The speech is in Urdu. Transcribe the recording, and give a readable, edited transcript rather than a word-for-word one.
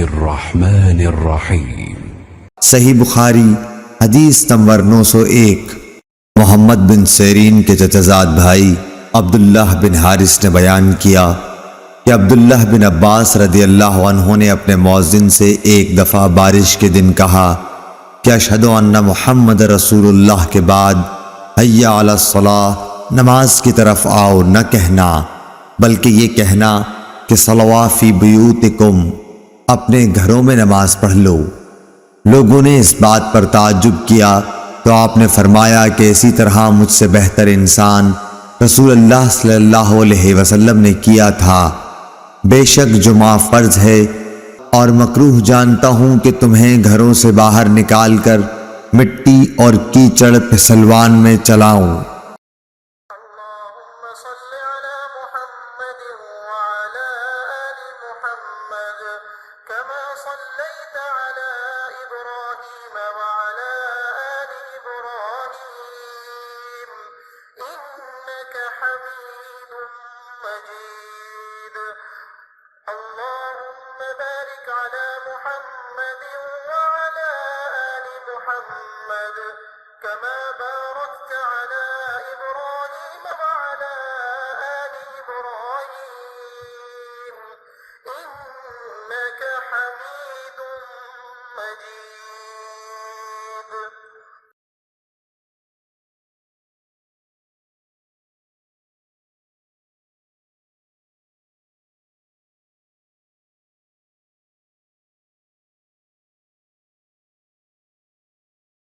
الرحمن الرحیم۔ صحیح بخاری حدیث نمبر 901۔ محمد بن سیرین کے چچزاد بھائی عبداللہ بن حارث نے بیان کیا کہ عبداللہ بن عباس رضی اللہ عنہ نے اپنے مؤذن سے ایک دفعہ بارش کے دن کہا کہ اشہد ان محمد رسول اللہ کے بعد حی علی الصلاۃ، نماز کی طرف آؤ نہ کہنا، بلکہ یہ کہنا کہ صلوا فی بیوتکم، اپنے گھروں میں نماز پڑھ لو۔ لوگوں نے اس بات پر تعجب کیا تو آپ نے فرمایا کہ اسی طرح مجھ سے بہتر انسان رسول اللہ صلی اللہ علیہ وسلم نے کیا تھا۔ بے شک جمعہ فرض ہے اور مکروہ جانتا ہوں کہ تمہیں گھروں سے باہر نکال کر مٹی اور کیچڑ پھسلوان میں چلاؤں۔ اللهم صل على محمد وعلى آل محمد كما صليت على إبراهيم وعلى آل إبراهيم إنك حميد مجيد اللهم بارك على محمد وعلى آل محمد كما باركت على إبراهيم وعلى